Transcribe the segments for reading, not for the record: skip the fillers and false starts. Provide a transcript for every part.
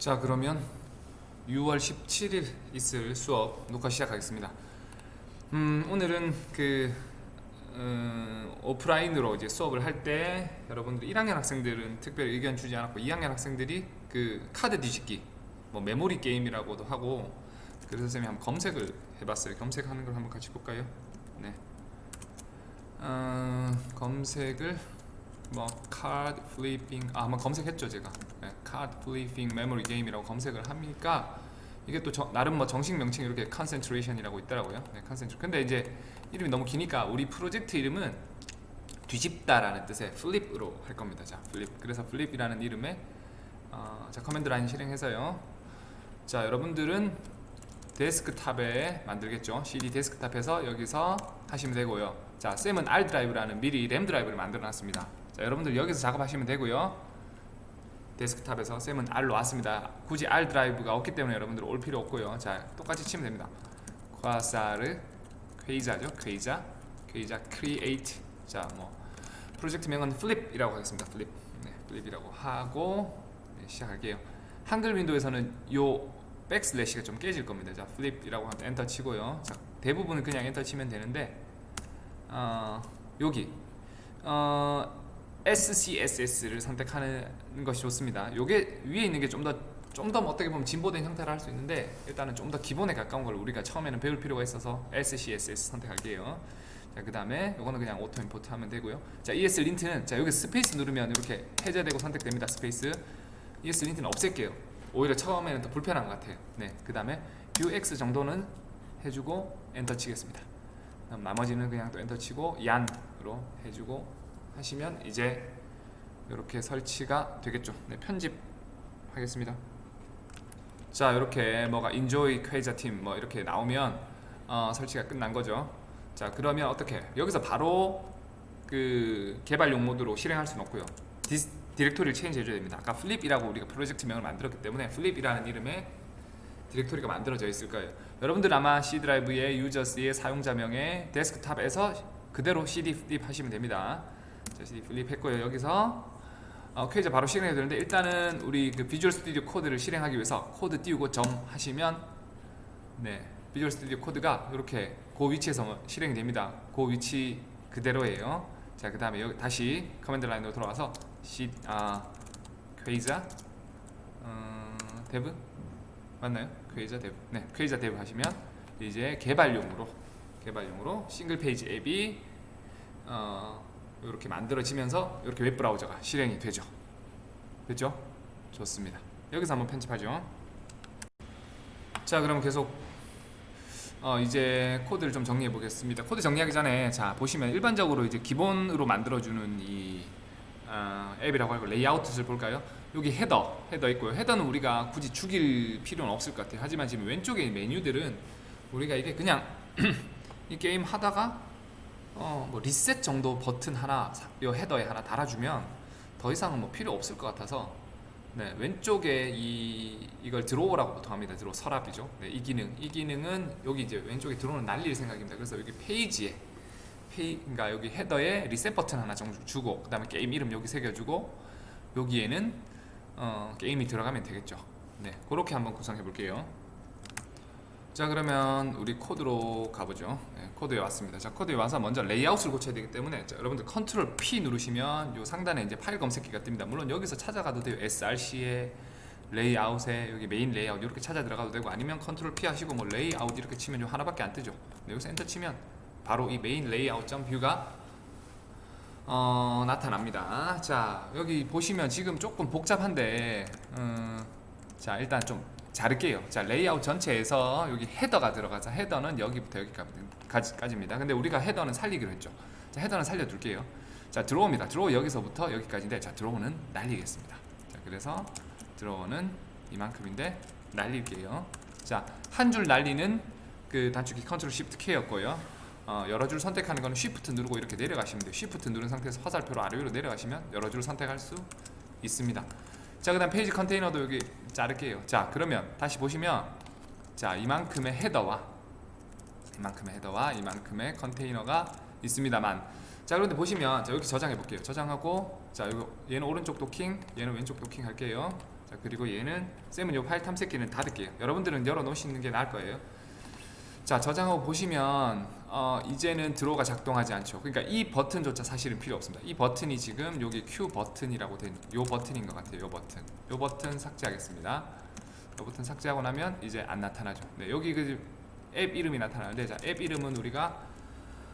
자, 그러면 6월 17일 있을 수업 녹화 시작하겠습니다. 오늘은 오프라인으로 이제 수업을 할 때 여러분들 1학년 학생들은 특별히 의견 주지 않았고 2학년 학생들이 그 카드 뒤집기, 뭐 메모리 게임이라고도 하고, 그래서 선생님이 한번 검색을 해봤어요. 검색하는 걸 한번 같이 볼까요? 네. 검색을 뭐 카드 플리핑 한번 검색했죠 제가. 네, 카드 플리핑 메모리 게임이라고 검색을 하니까 이게 또 나름 뭐 정식 명칭이 이렇게 컨센트레이션이라고 있더라고요. 네, 컨센트레. 근데 이제 이름이 너무 기니까 우리 프로젝트 이름은 뒤집다라는 뜻의 플립으로 할 겁니다. 자, 플립. 그래서 플립이라는 이름의 자, 커맨드 라인 실행해서요. 자, 여러분들은 데스크탑에 만들겠죠. CD 데스크탑에서 여기서 하시면 되고요. 자, 쌤은 R 드라이브라는 미리 램 드라이브를 만들어 놨습니다. 자, 여러분들 여기서 작업하시면 되고요. 데스크탑에서 쌤은 R로 왔습니다. 굳이 R 드라이브가 없기 때문에 여러분들 올 필요 없고요. 자, 똑같이 치면 됩니다. 콰사르 퀘이자죠. 퀘이자 크리에이트. 자, 뭐 프로젝트명은 플립이라고 하겠습니다. 플립. 네, 플립이라고 하고 네, 시작할게요. 한글 윈도우에서는 요 백슬래시가 좀 깨질 겁니다. 자, 플립이라고 하면 엔터 치고요. 자, 대부분은 그냥 엔터 치면 되는데 여기 SCSS를 선택하는 것이 좋습니다. 요게 위에 있는 게 좀 더 어떻게 보면 진보된 형태를 할 수 있는데, 일단은 좀 더 기본에 가까운 걸 우리가 처음에는 배울 필요가 있어서 SCSS 선택할게요. 자, 그 다음에 요거는 그냥 오토 임포트 하면 되고요. 자, ES 린트는 자, 여기 스페이스 누르면 이렇게 해제되고 선택됩니다. 스페이스. ES 린트는 없앨게요. 오히려 처음에는 더 불편한 것 같아요. 네, 그 다음에 뷰 X 정도는 해주고 엔터 치겠습니다. 나머지는 그냥 또 엔터 치고 얀으로 해주고 하시면 이제 이렇게 설치가 되겠죠. 네, 편집하겠습니다. 자, 이렇게 뭐가 enjoy 퀘이자 팀 뭐 이렇게 나오면 설치가 끝난 거죠. 자, 그러면 어떻게 여기서 바로 그 개발용 모드로 실행할 수는 없고요. 디렉토리를 체인지 해줘야 됩니다. 아까 플립이라고 우리가 프로젝트명을 만들었기 때문에 플립이라는 이름의 디렉토리가 만들어져 있을 거예요. 여러분들 아마 C 드라이브의 유저스의 사용자명의 데스크탑에서 그대로 CD 플립 하시면 됩니다. 자, CD 플립 했고요. 여기서 퀘이자 바로 실행해야 되는데, 일단은 우리 그 비주얼 스튜디오 코드를 실행하기 위해서 코드 띄우고 점 하시면 네, 비주얼 스튜디오 코드가 이렇게 그 위치에서 실행이 됩니다. 그 위치 그대로예요. 자, 그 다음에 여기 다시 커맨드 라인으로 돌아와서 퀘이자 데브 맞나요? 퀘이자 데브. 네, 퀘이자 데브 하시면 이제 개발용으로 싱글 페이지 앱이 이렇게 만들어지면서 이렇게 웹 브라우저가 실행이 되죠. 됐죠? 좋습니다. 여기서 한번 편집하죠. 자, 그럼 계속 이제 코드를 좀 정리해 보겠습니다. 코드 정리하기 전에 자, 보시면 일반적으로 이제 기본으로 만들어주는 이 앱이라고 할거 레이아웃을 볼까요? 여기 헤더 있고요. 헤더는 우리가 굳이 죽일 필요는 없을 것 같아요. 하지만 지금 왼쪽에 메뉴들은 우리가 이게 그냥 이 게임 하다가 뭐 리셋 정도 버튼 하나 이 헤더에 하나 달아주면 더 이상은 뭐 필요 없을 것 같아서, 네, 왼쪽에 이걸 드로우라고 보통 합니다. 드로우 서랍이죠. 네, 이 기능은 여기 이제 왼쪽에 드로우는 날릴 생각입니다. 그래서 여기 페이지에 그러니까 여기 헤더에 리셋 버튼 하나 정도 주고, 그 다음에 게임 이름 여기 새겨주고 여기에는 게임이 들어가면 되겠죠. 네, 그렇게 한번 구성해 볼게요. 자, 그러면 우리 코드로 가보죠. 네, 코드에 왔습니다. 자, 코드에 와서 먼저 레이아웃을 고쳐야 되기 때문에 자, 여러분들 컨트롤 P 누르시면 요 상단에 이제 파일 검색기가 뜹니다. 물론 여기서 찾아가도 돼요. src에 레이아웃에 여기 메인 레이아웃 이렇게 찾아 들어가도 되고, 아니면 컨트롤 P 하시고 뭐 레이아웃 이렇게 치면 요 하나밖에 안 뜨죠. 네, 여기서 엔터 치면 바로 이 메인 레이아웃.뷰가 나타납니다. 자, 여기 보시면 지금 조금 복잡한데 자, 일단 좀 자를게요. 자, 레이아웃 전체에서 여기 헤더가 들어가서 헤더는 여기부터 여기까지입니다. 근데 우리가 헤더는 살리기로 했죠. 자, 헤더는 살려둘게요. 자, 드로우입니다. 드로우 여기서부터 여기까지인데, 자, 드로우는 날리겠습니다. 자, 그래서 드로우는 이만큼인데 날릴게요. 자, 한 줄 날리는 그 단축키 컨트롤 쉬프트 K였고요. 여러 줄 선택하는 거는 쉬프트 누르고 이렇게 내려가시면 돼요. 쉬프트 누른 상태에서 화살표로 아래 위로 내려가시면 여러 줄 선택할 수 있습니다. 자, 그 다음 페이지 컨테이너도 여기 자를게요. 자, 그러면 다시 보시면 자, 이만큼의 헤더와 이만큼의 컨테이너가 있습니다만, 자, 그런데 보시면 자, 여기 저장해 볼게요. 저장하고 자, 이거 얘는 오른쪽 도킹, 얘는 왼쪽 도킹 할게요. 자, 자, 그리고 얘는 쌤은 요 파일 탐색기는 닫을게요. 여러분들은 열어 놓으시는 게 나을 거예요. 자, 저장하고 보시면 이제는 드로우가 작동하지 않죠. 그러니까 이 버튼조차 사실은 필요 없습니다. 이 버튼이 지금 여기 Q 버튼이라고 된 요 버튼인 것 같아요. 요 버튼 삭제하겠습니다. 요 버튼 삭제하고 나면 이제 안 나타나죠. 네, 여기 그 앱 이름이 나타나는데, 자, 앱 이름은 우리가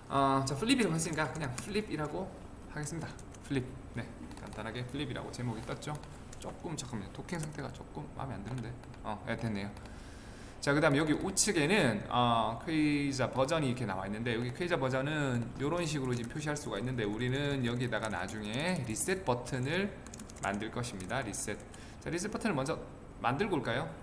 자, 플립이라고 했으니까 그냥 플립이라고 하겠습니다. 플립. 네, 간단하게 플립이라고 제목이 떴죠. 조금 잠깐만요. 도킹 상태가 조금 마음에 안 드는데. 네, 됐네요. 자, 그 다음에 여기 우측에는 퀘이자 버전이 이렇게 나와 있는데, 여기 퀘이자 버전은 이런 식으로 지금 표시할 수가 있는데, 우리는 여기다가 나중에 리셋 버튼을 만들 것입니다. 리셋. 자, 리셋 버튼을 먼저 만들고 올까요?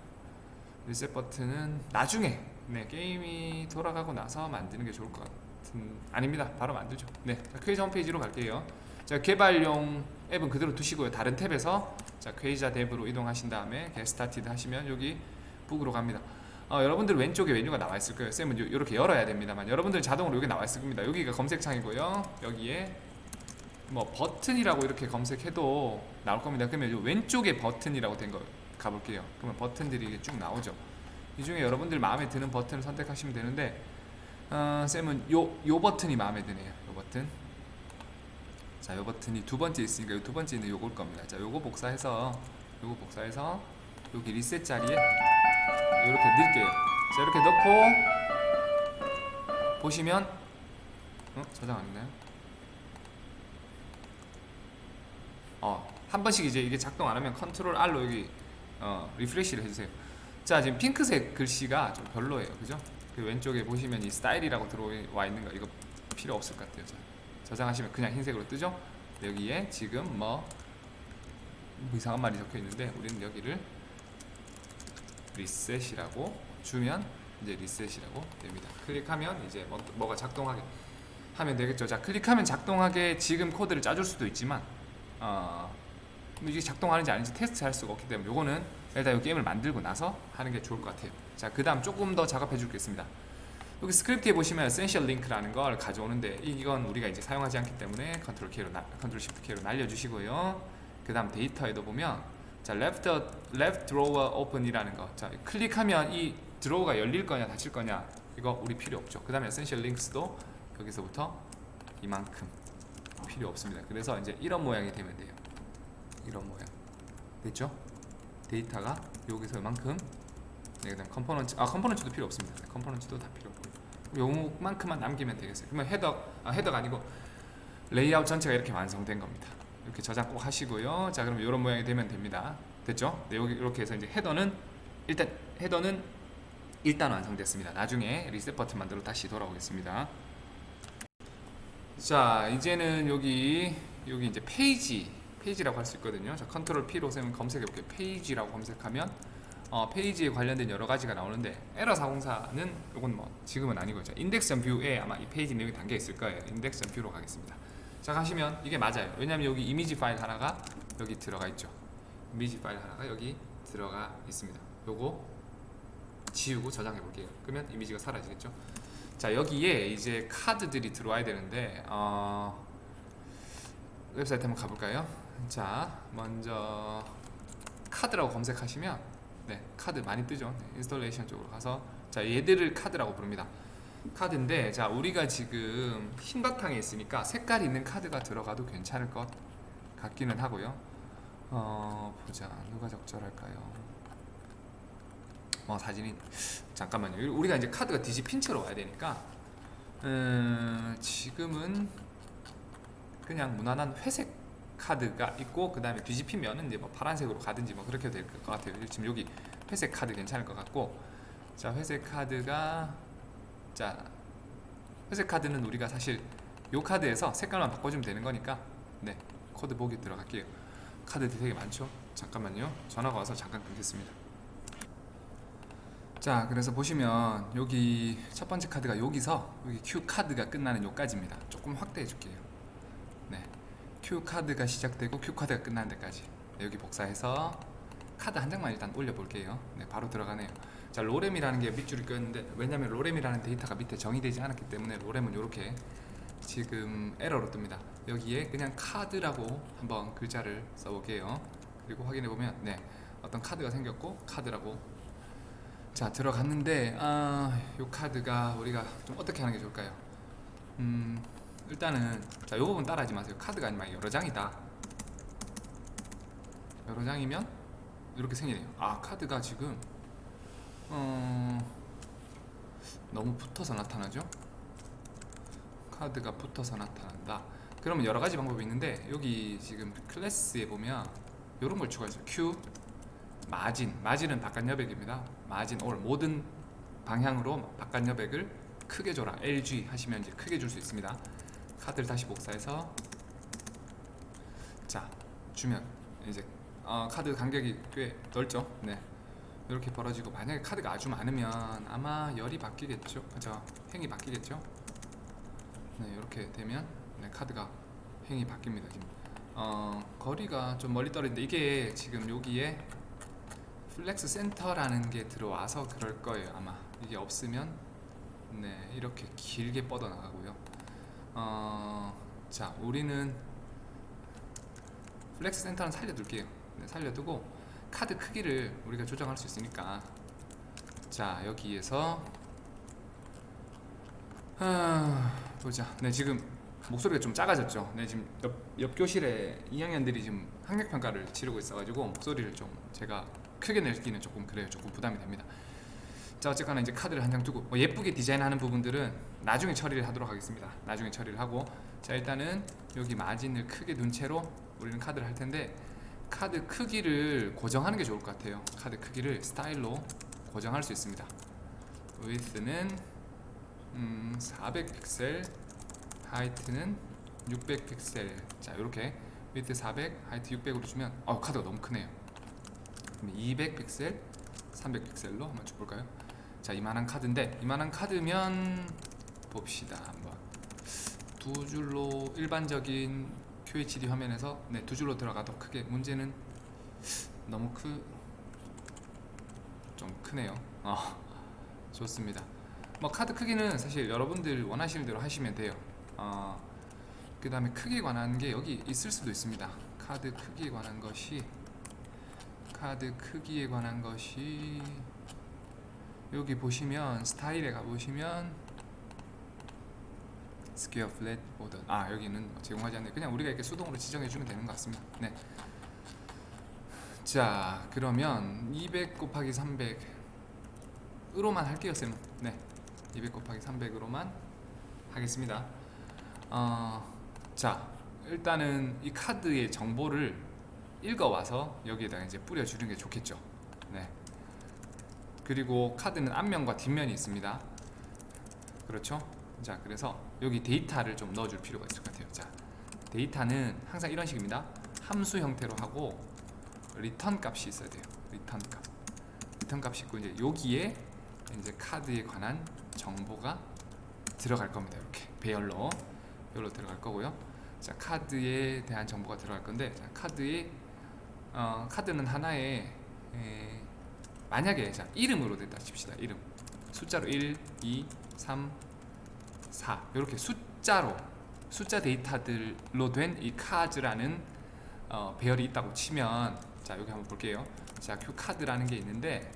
리셋 버튼은 나중에, 네, 게임이 돌아가고 나서 만드는 게 좋을 것 같은. 아닙니다. 바로 만들죠. 네, 자, 퀘이자 홈페이지로 갈게요. 자, 개발용 앱은 그대로 두시고요. 다른 탭에서 자, 퀘이자 탭으로 이동하신 다음에 get started 하시면 여기 북으로 갑니다. 여러분들 왼쪽에 메뉴가 나와 있을 거예요. 쌤은 이렇게 열어야 됩니다만, 여러분들 자동으로 여기 나와 있을 겁니다. 여기가 검색창이고요. 여기에 뭐 버튼이라고 이렇게 검색해도 나올 겁니다. 그러면 요 왼쪽에 버튼이라고 된 거 가볼게요. 그러면 버튼들이 쭉 나오죠. 이 중에 여러분들 마음에 드는 버튼을 선택하시면 되는데, 쌤은 요 버튼이 마음에 드네요. 요 버튼. 자, 요 버튼이 두 번째 있으니까 요 두 번째는 요걸 겁니다. 자, 요거 복사해서 여기 리셋 자리에 이렇게 넣을게요. 자, 이렇게 넣고 보시면 저장 안 했나요? 한 번씩 이제 이게 작동 안 하면 컨트롤 R로 여기 리프레시를 해주세요. 자, 지금 핑크색 글씨가 좀 별로예요. 그죠? 그 왼쪽에 보시면 이 스타일이라고 들어와 있는 거, 이거 필요 없을 것 같아요. 자, 저장하시면 그냥 흰색으로 뜨죠? 여기에 지금 뭐 이상한 말이 적혀 있는데, 우리는 여기를 리셋이라고 주면 이제 리셋이라고 됩니다. 클릭하면 이제 뭐가 작동하게 하면 되겠죠. 자, 클릭하면 작동하게 지금 코드를 짜줄 수도 있지만 이게 작동하는지 아닌지 테스트 할 수가 없기 때문에 요거는 일단 이 게임을 만들고 나서 하는 게 좋을 것 같아요. 자, 그 다음 조금 더 작업해 주겠습니다. 여기 스크립트에 보시면 essential link라는 걸 가져오는데, 이건 우리가 이제 사용하지 않기 때문에 컨트롤 shift K로 날려주시고요. 그 다음 데이터에도 보면 자, left drawer open이라는 거. 자, 클릭하면 이 드로우가 열릴 거냐 닫힐 거냐, 이거 우리 필요 없죠. 그 다음에 essential links도 여기서부터 이만큼 필요 없습니다. 그래서 이제 이런 모양이 되면 돼요. 이런 모양 됐죠? 데이터가 여기서 이만큼. 네, 그다음 컴포넌트도 필요 없습니다. 네, 컴포넌트도 다 필요 없고 요만큼만 남기면 되겠어요. 그러면 헤더가 아니고 레이아웃 전체가 이렇게 완성된 겁니다. 이렇게 저장 꼭 하시고요. 자, 그럼 이런 모양이 되면 됩니다. 됐죠? 네, 여기 이렇게 해서 이제 헤더는 일단 완성됐습니다. 나중에 리셋 버튼 만들어 다시 돌아오겠습니다. 자, 이제는 여기 이제 페이지라고 할 수 있거든요. 자, 컨트롤 P로 쌤은 검색해 볼게요. 페이지라고 검색하면 페이지에 관련된 여러 가지가 나오는데, 에러 404는 이건 뭐 지금은 아니고, index.view에 아마 이 페이지 내용이 담겨 있을 거예요. index.view로 가겠습니다. 자, 가시면 이게 맞아요. 왜냐면 여기 이미지 파일 하나가 여기 들어가 있죠. 이미지 파일 하나가 여기 들어가 있습니다. 요거 지우고 저장해 볼게요. 그러면 이미지가 사라지겠죠. 자, 여기에 이제 카드들이 들어와야 되는데 웹사이트 한번 가볼까요? 자, 먼저 카드라고 검색하시면 네, 카드 많이 뜨죠. 네, 인스톨레이션 쪽으로 가서 자, 얘들을 카드라고 부릅니다. 카드인데, 자, 우리가 지금 흰 바탕에 있으니까 색깔 있는 카드가 들어가도 괜찮을 것 같기는 하고요. 보자, 누가 적절할까요? 사진이 잠깐만요. 우리가 이제 카드가 뒤집힌 채로 와야 되니까 지금은 그냥 무난한 회색 카드가 있고, 그 다음에 뒤집히면은 이제 뭐 파란색으로 가든지 뭐 그렇게 될 것 같아요. 지금 여기 회색 카드 괜찮을 것 같고, 자, 회색 카드는 우리가 사실 요 카드에서 색깔만 바꿔주면 되는 거니까, 네, 코드 보기 들어갈게요. 카드들이 되게 많죠. 잠깐만요. 전화가 와서 잠깐 끊겠습니다. 자, 그래서 보시면 여기 첫 번째 카드가 여기서 여기 Q 카드가 끝나는 요까지입니다. 조금 확대해 줄게요. 네, Q 카드가 시작되고 Q 카드가 끝나는 데까지. 네, 여기 복사해서 카드 한 장만 일단 올려 볼게요. 네, 바로 들어가네요. 자, 로렘이라는 게 밑줄을 끄는데, 왜냐면 로렘이라는 데이터가 밑에 정의되지 않았기 때문에 로렘은 이렇게 지금 에러로 뜹니다. 여기에 그냥 카드라고 한번 글자를 써볼게요. 그리고 확인해 보면 네, 어떤 카드가 생겼고 카드라고. 자, 들어갔는데 요 카드가 우리가 좀 어떻게 하는 게 좋을까요? 일단은 자, 요 부분 따라하지 마세요. 카드가 아니면 여러 장이다. 여러 장이면 이렇게 생기네요. 카드가 지금 너무 붙어서 나타나죠. 카드가 붙어서 나타난다. 그러면 여러 가지 방법이 있는데, 여기 지금 클래스에 보면 이런 걸 추가했어요. Q 마진은 바깥 여백입니다. 마진 올 모든 방향으로 바깥 여백을 크게 줘라. LG 하시면 이제 크게 줄 수 있습니다. 카드를 다시 복사해서 자 주면 이제 카드 간격이 꽤 넓죠. 네, 이렇게 벌어지고, 만약에 카드가 아주 많으면 아마 열이 바뀌겠죠. 행이 바뀌겠죠. 네, 이렇게 되면 네, 카드가 행이 바뀝니다. 지금 거리가 좀 멀리 떨어지는데, 이게 지금 여기에 플렉스 센터라는 게 들어와서 그럴 거예요. 아마 이게 없으면 네, 이렇게 길게 뻗어 나가고요. 자, 우리는 플렉스 센터는 살려둘게요. 네, 살려두고 카드 크기를 우리가 조정할 수 있으니까, 자 여기에서 보자. 네, 지금 목소리가 좀 작아졌죠. 네, 지금 옆 교실에 2학년들이 지금 학력 평가를 치르고 있어가지고 목소리를 좀 제가 크게 내기는 조금 그래요. 조금 부담이 됩니다. 자, 어쨌거나 이제 카드를 한 장 두고 예쁘게 디자인하는 부분들은 나중에 처리를 하도록 하겠습니다. 나중에 처리를 하고, 자 일단은 여기 마진을 크게 둔 채로 우리는 카드를 할 텐데, 카드 크기를 고정하는 게 좋을 것 같아요. 카드 크기를 스타일로 고정할 수 있습니다. width는 400 픽셀, 하이트는 600 픽셀. 자, 이렇게 width 400, 하이트 600으로 주면 카드가 너무 크네요. 그럼 200 픽셀, 300 픽셀로 한번 줘볼까요? 자, 이만한 카드인데, 이만한 카드면 봅시다. 한번 두 줄로 일반적인 QHD 화면에서 네, 두 줄로 들어가도 크게, 문제는 너무 좀 크네요. 좋습니다. 뭐 카드 크기는 사실 여러분들 원하시는 대로 하시면 돼요. 그 다음에 크기에 관한 게 여기 있을 수도 있습니다. 카드 크기에 관한 것이 여기 보시면 스타일에 가보시면 스퀘어 플랫 보더, 여기는 제공하지 않네. 그냥 우리가 이렇게 수동으로 지정해주면 되는 것 같습니다. 네. 자, 그러면 200 곱하기 300으로만 할게요, 쌤. 네, 200 곱하기 300으로만 하겠습니다. 자, 일단은 이 카드의 정보를 읽어와서 여기에다가 이제 뿌려주는 게 좋겠죠. 네. 그리고 카드는 앞면과 뒷면이 있습니다. 그렇죠? 자, 그래서 여기 데이터를 좀 넣어줄 필요가 있을 것 같아요. 자, 데이터는 항상 이런 식입니다. 함수 형태로 하고 리턴 값이 있어야 돼요. 리턴 값이 있고, 이제 여기에 이제 카드에 관한 정보가 들어갈 겁니다. 이렇게 배열로 들어갈 거고요. 자, 카드에 대한 정보가 들어갈 건데, 자, 카드는 하나의 만약에 자 이름으로 됐다 칩시다. 이름 숫자로 1, 2, 3, 4 이렇게 숫자 데이터들로 된 이 카드라는 배열이 있다고 치면, 자 여기 한번 볼게요. 자, q 카드라는 게 있는데,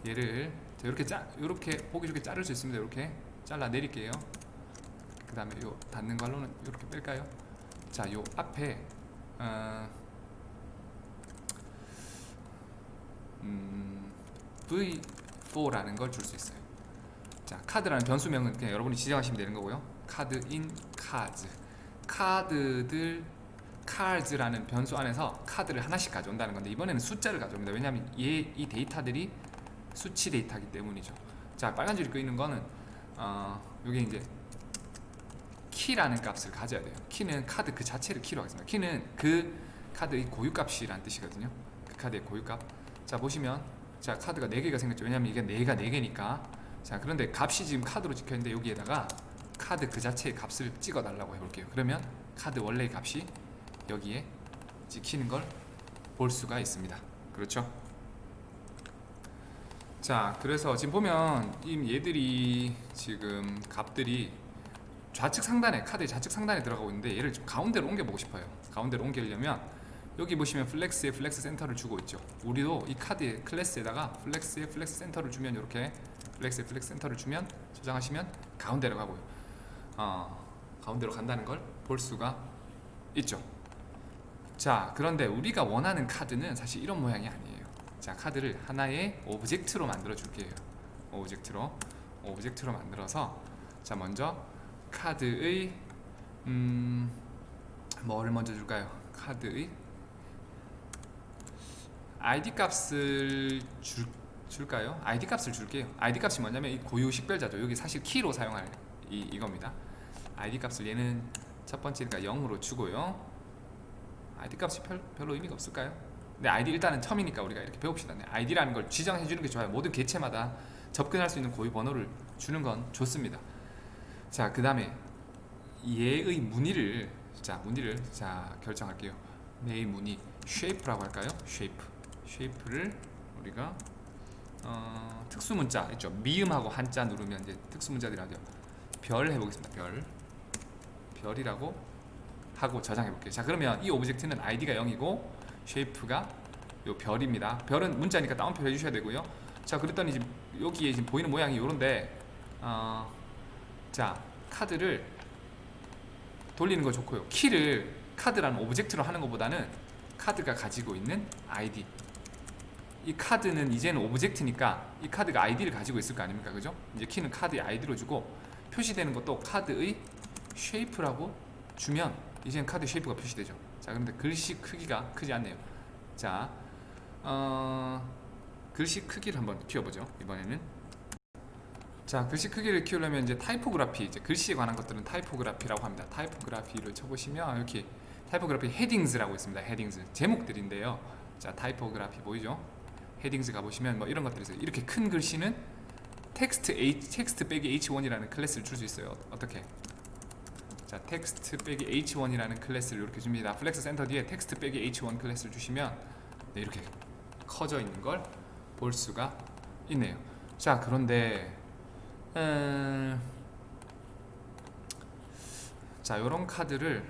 얘를 이렇게 보기 좋게 자를 수 있습니다. 이렇게 잘라 내릴게요. 그 다음에 요 닫는 걸로는 이렇게 뺄까요? 자, 요 앞에 V4라는 걸 줄 수 있어요. 자, 카드라는 변수명은 그냥 여러분이 지정하시면 되는 거고요. 카드 인 카드라는 변수 안에서 카드를 하나씩 가져온다는 건데, 이번에는 숫자를 가져옵니다. 왜냐하면 이 데이터들이 수치 데이터이기 때문이죠. 자, 빨간 줄이 끄 있는 거는 여기 이제 키라는 값을 가져야 돼요. 키는 카드 그 자체를 키로 하겠습니다. 키는 그 카드의 고유값이라는 뜻이거든요. 그 카드의 고유값. 자, 보시면 자, 카드가 4개가 생겼죠. 왜냐면 이게 4가 4개니까. 자, 그런데 값이 지금 카드로 찍혀있는데, 여기에다가 카드 그 자체의 값을 찍어 달라고 해볼게요. 그러면 카드 원래의 값이 여기에 찍히는 걸 볼 수가 있습니다. 그렇죠? 자, 그래서 지금 보면 얘들이 지금 값들이 좌측 상단에, 카드의 좌측 상단에 들어가고 있는데, 얘를 좀 가운데로 옮겨 보고 싶어요. 가운데로 옮기려면 여기 보시면 플렉스에 플렉스 센터를 주고 있죠. 우리도 이 카드의 클래스에다가 플렉스에 플렉스 센터를 주면 이렇게 플렉스에 플렉스 센터를 주면 저장하시면 가운데로 가고요. 가운데로 간다는 걸 볼 수가 있죠. 자, 그런데 우리가 원하는 카드는 사실 이런 모양이 아니에요. 자, 카드를 하나의 오브젝트로 만들어 줄게요. 오브젝트로 만들어서, 자, 먼저 카드의 뭐를 먼저 줄까요? 카드의 ID 값을 줄까요? ID 값을 줄게요. ID 값이 뭐냐면 이 고유 식별자죠. 여기 사실 키로 사용할 이겁니다. ID 값을 얘는 첫 번째니까 0으로 주고요. ID 값이 별로 의미가 없을까요? 근데 ID 일단은 처음이니까 우리가 이렇게 배웁시다. ID라는 걸 지정해 주는 게 좋아요. 모든 개체마다 접근할 수 있는 고유 번호를 주는 건 좋습니다. 자, 그 다음에 얘의 무늬를 결정할게요. 얘의 무늬 shape라고 할까요? shape를 우리가 특수 문자 있죠. 미음하고 한자 누르면 이제 특수 문자들이 나오죠. 별 해보겠습니다. 별이라고 하고 저장해 볼게요. 자, 그러면 이 오브젝트는 id가 0이고 shape가 요 별입니다. 별은 문자니까 다운표 해주셔야 되고요. 자, 그랬더니 지금 여기에 지금 보이는 모양이 요런데, 자, 카드를 돌리는 거 좋고요. 키를 카드라는 오브젝트로 하는 것보다는 카드가 가지고 있는 ID, 이 카드는 이제는 오브젝트니까 이 카드가 ID를 가지고 있을 거 아닙니까? 그죠? 이제 키는 카드의 ID로 주고 표시되는 것도 카드의 쉐이프라고 주면 이제는 카드 쉐이프가 표시되죠. 자, 그런데 글씨 크기가 크지 않네요. 자, 글씨 크기를 한번 키워보죠. 이번에는, 자, 글씨 크기를 키우려면 이제 타이포그래피, 이제 글씨에 관한 것들은 타이포그래피라고 합니다. 타이포그래피를 쳐보시면 이렇게 타이포그래피 헤딩즈라고 있습니다. 헤딩즈 제목들인데요. 자, 타이포그래피 보이죠? 헤딩즈 가보시면 뭐 이런 것들이 있어요. 이렇게 큰 글씨는 텍스트 빼기 h1이라는 클래스를 줄 수 있어요. 어떻게? 자, 텍스트 빼기 h1이라는 클래스를 이렇게 줍니다. 플렉스 센터 뒤에 텍스트 빼기 h1 클래스를 주시면 네, 이렇게 커져 있는 걸 볼 수가 있네요. 자, 그런데 자, 요런 카드를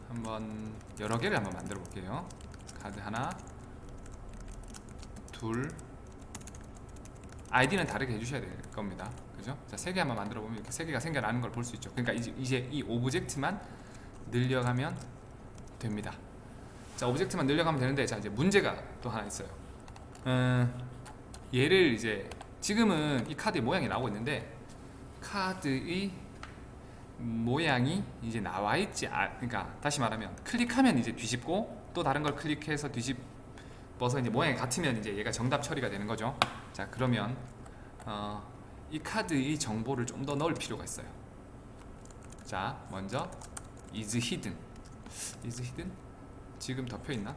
한번 여러 개를 한번 만들어 볼게요. 카드 하나, 둘, 아이디는 다르게 해주셔야 될 겁니다. 그죠? 자, 세 개 한번 만들어 보면 이렇게 세 개가 생겨나는 걸 볼 수 있죠. 그러니까 이제 이 오브젝트만 늘려가면 됩니다. 자, 오브젝트만 늘려가면 되는데, 자, 이제 문제가 또 하나 있어요. 얘를 이제 지금은 이 카드의 모양이 나오고 있는데 카드의 모양이 이제 나와 있지, 그러니까 다시 말하면 클릭하면 이제 뒤집고 또 다른 걸 클릭해서 뒤집어서 이제 모양이 같으면 이제 얘가 정답 처리가 되는 거죠. 자, 그러면 이 카드의 정보를 좀 더 넣을 필요가 있어요. 자, 먼저 is hidden 지금 덮여 있나?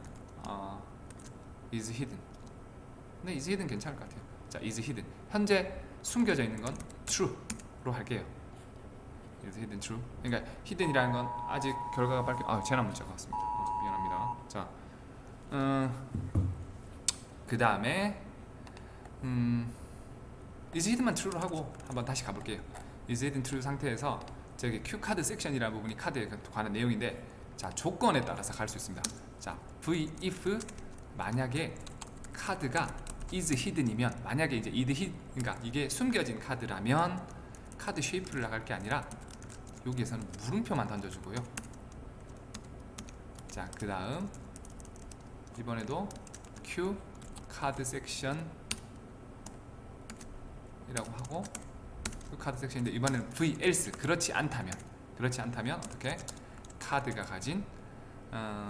is hidden. 네, is hidden 괜찮을 것 같아요. 자, is hidden 현재 숨겨져 있는 건 true로 할게요. is hidden true. 그러니까 hidden이라는 건 아직 결과가 밝혀. 재난 문자가 왔습니다. 미안합니다. 자, 그 다음에 is hidden만 true로 하고 한번 다시 가볼게요. is hidden true 상태에서 저기 q 카드 섹션이라는 부분이 카드에 관한 내용인데, 자, 조건에 따라서 갈 수 있습니다. 자, if 만약에 카드가 is hidden이면, 만약에 이제 그러니까 이게 숨겨진 카드라면 카드 쉐이프를 나갈 게 아니라 여기에서는 물음표만 던져주고요. 자, 그 다음 이번에도 q 카드 섹션 이라고 하고 q 카드 섹션인데 이번에는 v else 그렇지 않다면 어떻게 카드가 가진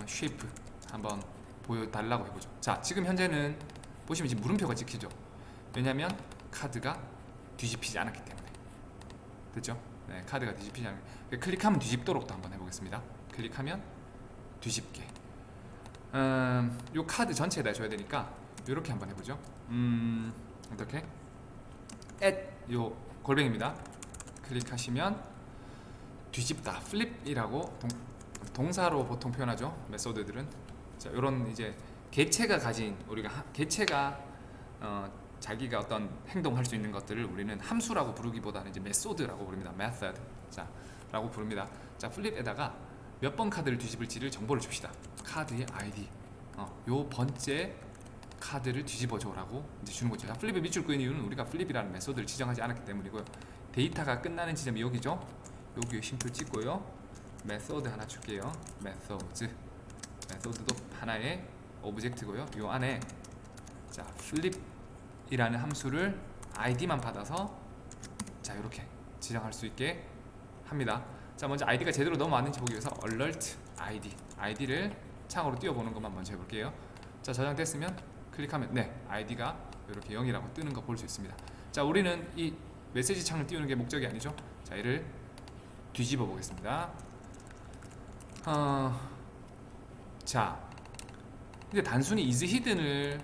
쉐이프 한번 보여달라고 해보죠. 자, 지금 현재는 보시면 지금 물음표가 찍히죠. 왜냐면 카드가 뒤집히지 않았기 때문에. 됐죠? 네, 카드가 뒤집히지 않았기. 클릭하면 뒤집도록도 한번 해보겠습니다. 클릭하면 뒤집게. 요 카드 전체에다 줘야 되니까 이렇게 한번 해보죠. 어떻게? 요 골뱅입니다. 클릭하시면 뒤집다, flip이라고 동사로 보통 표현하죠. 메소드들은. 자, 요런 이제 개체가 가진, 개체가 자기가 어떤 행동할 수 있는 것들을 우리는 함수라고 부르기보다는 이제 메소드라고 부릅니다. method. 자, 라고 부릅니다. 자, 플립에다가 몇 번 카드를 뒤집을지를 정보를 줍시다. 카드의 ID 요 번째 카드를 뒤집어줘라고 이제 주는 거죠. 자, 플립의 밑줄 그은 이유는 우리가 플립이라는 메소드를 지정하지 않았기 때문이고요. 데이터가 끝나는 지점이 여기죠. 여기 쉼표 찍고요. 메소드 하나 줄게요. 메소드도 하나의 오브젝트고요. 요 안에 자 플립이라는 함수를 id만 받아서 자 이렇게 지정할 수 있게 합니다. 자 먼저 id가 제대로 넘어왔는지 보기 위해서 alert id를 창으로 띄워보는 것만 먼저 해볼게요. 자 저장됐으면 클릭하면 네 id가 이렇게 0이라고 뜨는 거 볼 수 있습니다. 자 우리는 이 메시지 창을 띄우는 게 목적이 아니죠. 자 얘를 뒤집어 보겠습니다. 자 근데 단순히 is hidden을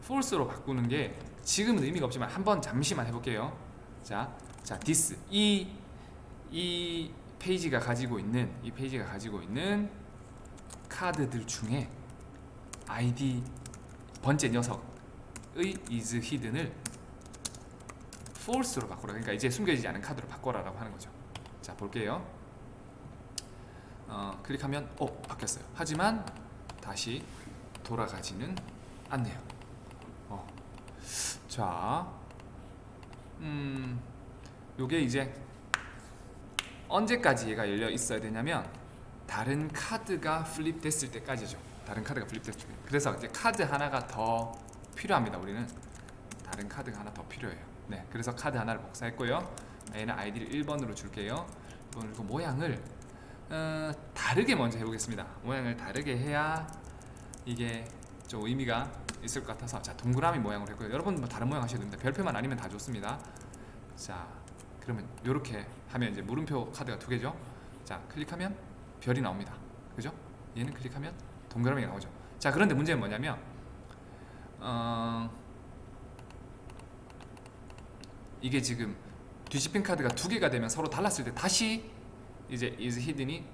false로 바꾸는 게 지금은 의미가 없지만 한번 잠시만 해볼게요. 자 this 이 페이지가 가지고 있는 카드들 중에 ID 번째 녀석의 is hidden을 false로 바꾸라. 그러니까 이제 숨겨지지 않은 카드로 바꿔라라고 하는 거죠. 자 볼게요. 클릭하면 바뀌었어요. 하지만 다시 돌아가지는 않네요. 자, 요게 이제 언제까지 얘가 열려 있어야 되냐면 다른 카드가 플립 됐을 때까지죠. 다른 카드가 플립 됐을 때. 그래서 이제 카드 하나가 더 필요합니다. 우리는 다른 카드가 하나 더 필요해요. 네, 그래서 카드 하나를 복사했고요. 얘는 아이디를 1번으로 줄게요. 그리고 모양을 다르게 먼저 해보겠습니다. 모양을 다르게 해야 이게 좀 의미가 있을 것 같아서 자 동그라미 모양으로 했고요. 여러분 뭐 다른 모양 하셔도 됩니다. 별표만 아니면 다 좋습니다. 자 그러면 이렇게 하면 이제 물음표 카드가 2개죠. 자 클릭하면 별이 나옵니다. 그죠? 얘는 클릭하면 동그라미가 나오죠. 자 그런데 문제는 뭐냐면 이게 지금 뒤집힌 카드가 2개가 되면 서로 달랐을 때 다시 이제 is hidden이